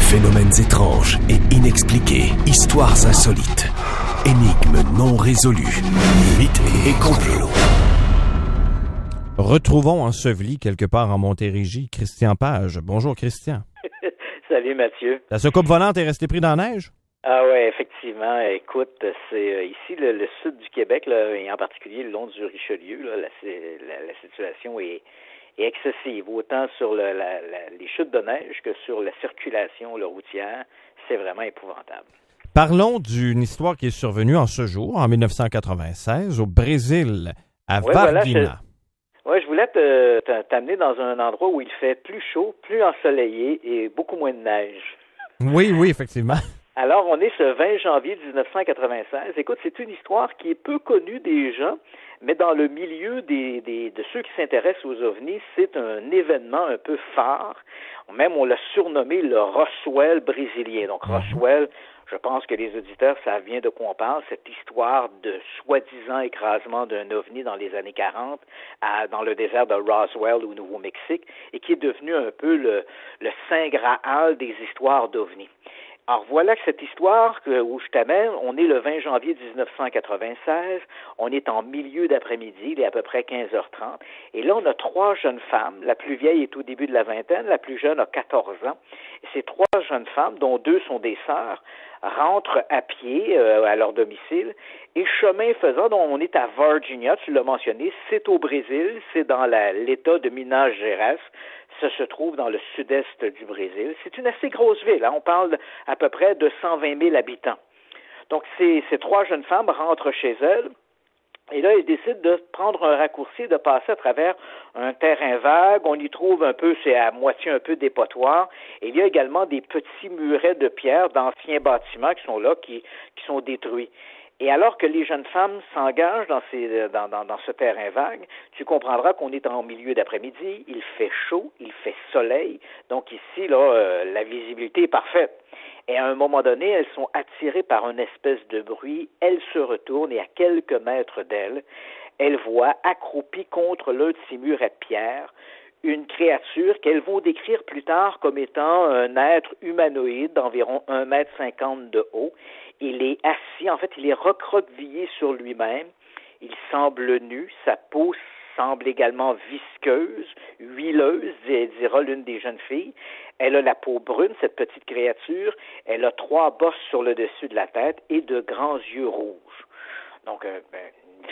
Phénomènes étranges et inexpliqués, histoires insolites, énigmes non résolues, mythes et complots. Retrouvons enseveli quelque part en Montérégie Christian Page. Bonjour Christian. Salut Mathieu. Ta soucoupe volante est restée prise dans la neige? Ah ouais, effectivement. Écoute, c'est ici le sud du Québec, là, et en particulier le long du Richelieu, là, la situation est excessive, autant sur les chutes de neige que sur la circulation routière. C'est vraiment épouvantable. Parlons d'une histoire qui est survenue en ce jour, en 1996, au Brésil, à Varginha. Je voulais t'amener dans un endroit où il fait plus chaud, plus ensoleillé et beaucoup moins de neige. Oui, effectivement. Alors, on est ce 20 janvier 1996. Écoute, c'est une histoire qui est peu connue des gens, mais dans le milieu de ceux qui s'intéressent aux ovnis, c'est un événement un peu phare. Même, on l'a surnommé le Roswell brésilien. Donc, Roswell, je pense que les auditeurs savent bien de quoi on parle, cette histoire de soi-disant écrasement d'un ovni dans les années 40 dans le désert de Roswell au Nouveau-Mexique et qui est devenu un peu le saint graal des histoires d'ovnis. Alors voilà que cette histoire où je t'amène, on est le 20 janvier 1996, on est en milieu d'après-midi, il est à peu près 15h30, et là on a 3 jeunes femmes, la plus vieille est au début de la vingtaine, la plus jeune a 14 ans, et ces 3 jeunes femmes, dont 2 sont des sœurs, rentrent à pied à leur domicile, et chemin faisant, donc on est à Varginha, tu l'as mentionné, c'est au Brésil, c'est dans l'État de Minas Gerais. Ça se trouve dans le sud-est du Brésil. C'est une assez grosse ville. Hein? On parle à peu près de 120 000 habitants. Donc, ces 3 jeunes femmes rentrent chez elles. Et là, elles décident de prendre un raccourci, de passer à travers un terrain vague. On y trouve un peu, c'est à moitié un peu dépotoir. Et il y a également des petits murets de pierre d'anciens bâtiments qui sont là, qui sont détruits. Et alors que les jeunes femmes s'engagent dans ce terrain vague, tu comprendras qu'on est en milieu d'après-midi, il fait chaud, il fait soleil, donc ici, là, la visibilité est parfaite. Et à un moment donné, elles sont attirées par une espèce de bruit, elles se retournent et à quelques mètres d'elles, elles voient accroupie contre l'un de ces murets de pierre, une créature qu'elles vont décrire plus tard comme étant un être humanoïde d'environ 1,50 m de haut. Il est assis, en fait, il est recroquevillé sur lui-même. Il semble nu, sa peau semble également visqueuse, huileuse, dira l'une des jeunes filles. Elle a la peau brune, cette petite créature. Elle a 3 bosses sur le dessus de la tête et de grands yeux rouges. Donc,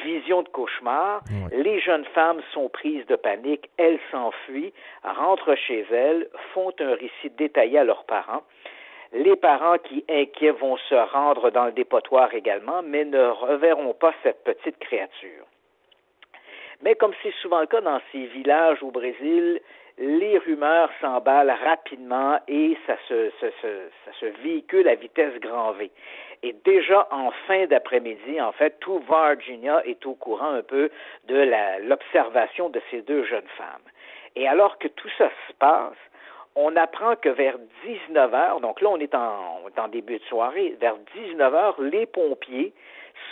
vision de cauchemar. Oui. Les jeunes femmes sont prises de panique, elles s'enfuient, rentrent chez elles, font un récit détaillé à leurs parents. Les parents qui, inquiets, vont se rendre dans le dépotoir également, mais ne reverront pas cette petite créature. Mais comme c'est souvent le cas dans ces villages au Brésil, les rumeurs s'emballent rapidement et ça se véhicule à vitesse grand V. Et déjà en fin d'après-midi, en fait, tout Varginha est au courant un peu de l'observation de ces 2 jeunes femmes. Et alors que tout ça se passe, on apprend que vers 19h, donc là on est en début de soirée, vers 19h, les pompiers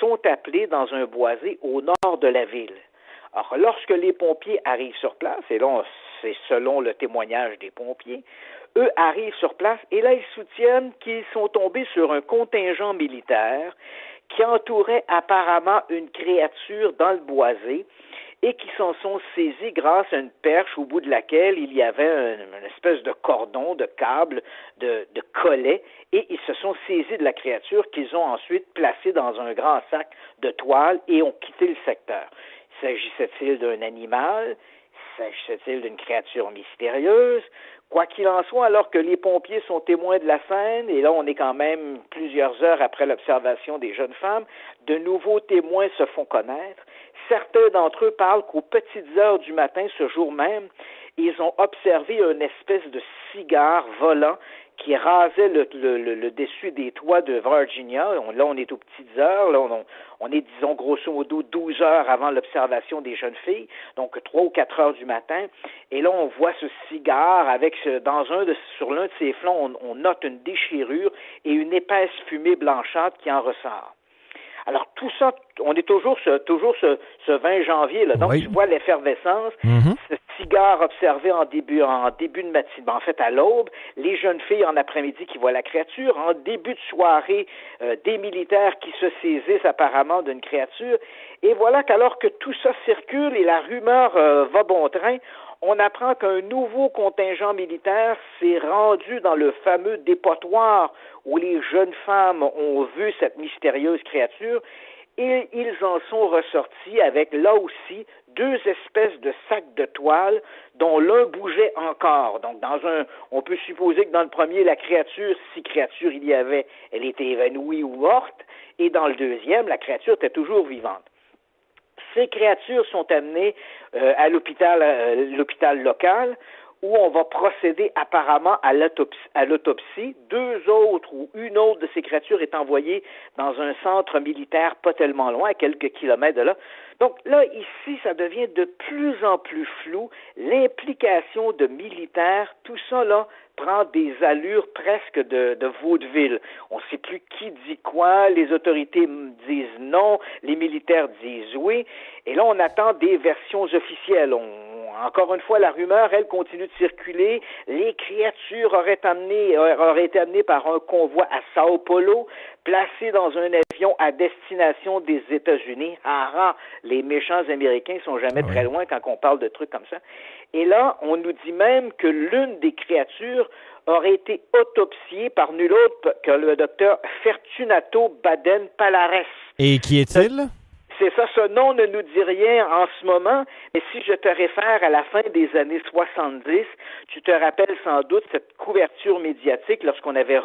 sont appelés dans un boisé au nord de la ville. Alors, lorsque les pompiers arrivent sur place, et là, c'est selon le témoignage des pompiers, eux arrivent sur place et là, ils soutiennent qu'ils sont tombés sur un contingent militaire qui entourait apparemment une créature dans le boisé et qui s'en sont saisis grâce à une perche au bout de laquelle il y avait une espèce de cordon, de câble, de collet, et ils se sont saisis de la créature qu'ils ont ensuite placée dans un grand sac de toile et ont quitté le secteur. S'agissait-il d'un animal? S'agissait-il d'une créature mystérieuse? Quoi qu'il en soit, alors que les pompiers sont témoins de la scène, et là on est quand même plusieurs heures après l'observation des jeunes femmes, de nouveaux témoins se font connaître. Certains d'entre eux parlent qu'aux petites heures du matin, ce jour même, ils ont observé une espèce de cigare volant qui rasait le dessus des toits de Varginha. Là, on est aux petites heures. Là, on est, disons, grosso modo 12 heures avant l'observation des jeunes filles, donc 3 ou 4 heures du matin. Et là, on voit ce cigare avec, sur l'un de ses flancs, on note une déchirure et une épaisse fumée blanchâtre qui en ressort. Alors, tout ça, on est toujours ce 20 janvier, là. Donc, oui. Tu vois l'effervescence. Ce cigare observé en début de matinée, en fait à l'aube, les jeunes filles en après-midi qui voient la créature, en début de soirée, des militaires qui se saisissent apparemment d'une créature, et voilà qu'alors que tout ça circule et la rumeur va bon train, on apprend qu'un nouveau contingent militaire s'est rendu dans le fameux dépotoir où les jeunes femmes ont vu cette mystérieuse créature, et ils en sont ressortis avec, là aussi, 2 espèces de sacs de toile dont l'un bougeait encore. Donc, on peut supposer que dans le premier, la créature, si créature il y avait, elle était évanouie ou morte, et dans le deuxième, la créature était toujours vivante. Ces créatures sont amenées à l'hôpital local, où on va procéder apparemment à l'autopsie. 2 autres ou une autre de ces créatures est envoyée dans un centre militaire pas tellement loin, à quelques kilomètres de là. Donc là, ici, ça devient de plus en plus flou. L'implication de militaires, tout ça là, prend des allures presque de vaudeville. On ne sait plus qui dit quoi, les autorités disent non, les militaires disent oui, et là on attend des versions officielles. Encore une fois, la rumeur, elle, continue de circuler. Les créatures auraient été amenées par un convoi à Sao Paulo, placées dans un avion à destination des États-Unis. Les méchants Américains sont jamais très loin quand on parle de trucs comme ça. Et là, on nous dit même que l'une des créatures aurait été autopsiée par nul autre que le docteur Fortunato Baden-Palares. Et qui est-il? C'est ça, ce nom ne nous dit rien en ce moment, mais si je te réfère à la fin des années 70, tu te rappelles sans doute cette couverture médiatique lorsqu'on avait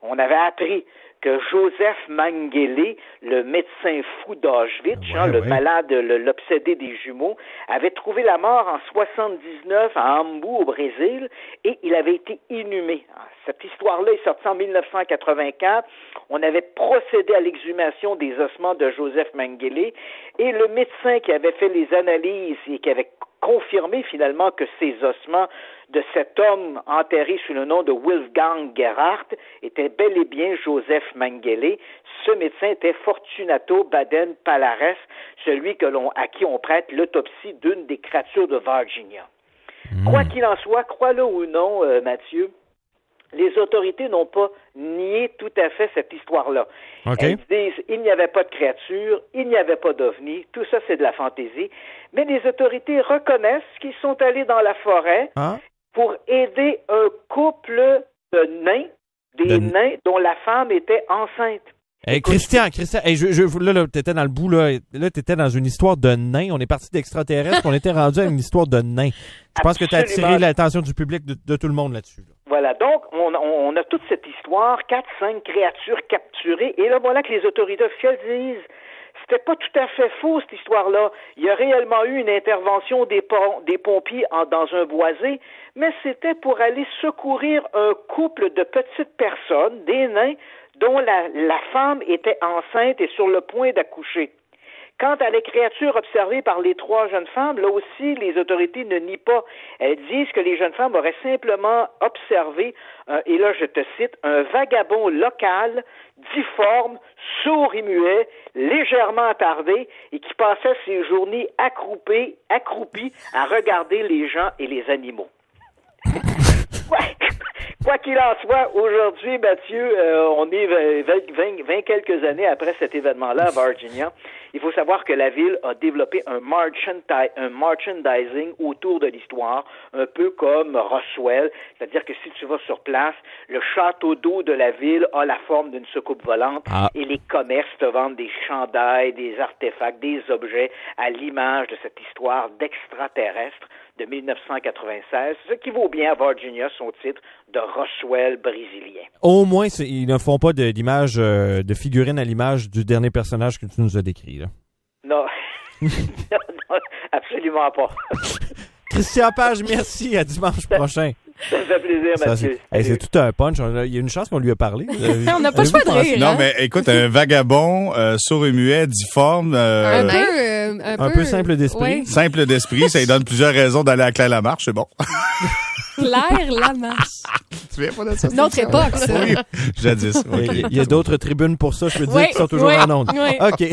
on avait appris que Joseph Mengele, le médecin fou d'Auschwitz, le malade, l'obsédé des jumeaux, avait trouvé la mort en 79 à Hambourg, au Brésil, et il avait été inhumé. Cette histoire-là est sortie en 1984. On avait procédé à l'exhumation des ossements de Joseph Mengele, et le médecin qui avait fait les analyses et qui avait confirmé finalement que ces ossements de cet homme enterré sous le nom de Wolfgang Gerhardt était bel et bien Joseph Mengele. Ce médecin était Fortunato Baden-Palares, celui à qui on prête l'autopsie d'une des créatures de Virginia. Quoi qu'il en soit, crois-le ou non, Mathieu, les autorités n'ont pas nié tout à fait cette histoire-là. Okay. Elles disent il n'y avait pas de créature, il n'y avait pas d'ovni, tout ça c'est de la fantaisie. Mais les autorités reconnaissent qu'ils sont allés dans la forêt pour aider un couple de nains, nains dont la femme était enceinte. Hey, Christian, hey, là, t'étais dans le bout, là, t'étais dans une histoire de nains. On est parti d'extraterrestres, on était rendu à une histoire de nains. Je pense que t'as attiré l'attention du public de tout le monde là-dessus. Voilà, donc, on a toute cette histoire, 4-5 créatures capturées, et là, voilà que les autorités officielles disent, c'était pas tout à fait faux, cette histoire-là. Il y a réellement eu une intervention des pompiers dans un boisé, mais c'était pour aller secourir un couple de petites personnes, des nains, dont la femme était enceinte et sur le point d'accoucher. Quant à les créatures observées par les 3 jeunes femmes, là aussi, les autorités ne nient pas. Elles disent que les jeunes femmes auraient simplement observé, et là je te cite, un vagabond local, difforme, sourd et muet, légèrement attardé, et qui passait ses journées accroupi à regarder les gens et les animaux. Quoi qu'il en soit, aujourd'hui, Mathieu, on est 20 quelques années après cet événement-là à Virginia. Il faut savoir que la ville a développé un merchandising autour de l'histoire, un peu comme Roswell, c'est-à-dire que si tu vas sur place, le château d'eau de la ville a la forme d'une soucoupe volante et les commerces te vendent des chandails, des artefacts, des objets à l'image de cette histoire d'extraterrestre de 1996, ce qui vaut bien à Virginia son titre de Roswell brésilien. Au moins, ils ne font pas d'image de figurine à l'image du dernier personnage que tu nous as décrit. Là. Non. Non, absolument pas. Christian Page, merci. À dimanche prochain. Ça me fait plaisir, Mathieu. C'est tout un punch. Il y a une chance qu'on lui a parlé. On n'a pas le choix de rire. Non, mais écoute, un vagabond, sourd et muet, difforme. Un peu simple d'esprit. Ouais. Simple d'esprit, ça lui donne plusieurs raisons d'aller à Claire Lamarche, c'est bon. Claire Lamarche. Tu viens pas de ça? Notre époque, ça. Oui, jadis. Il y a d'autres tribunes pour ça, je peux te dire, qui sont toujours en ondes. Oui. OK.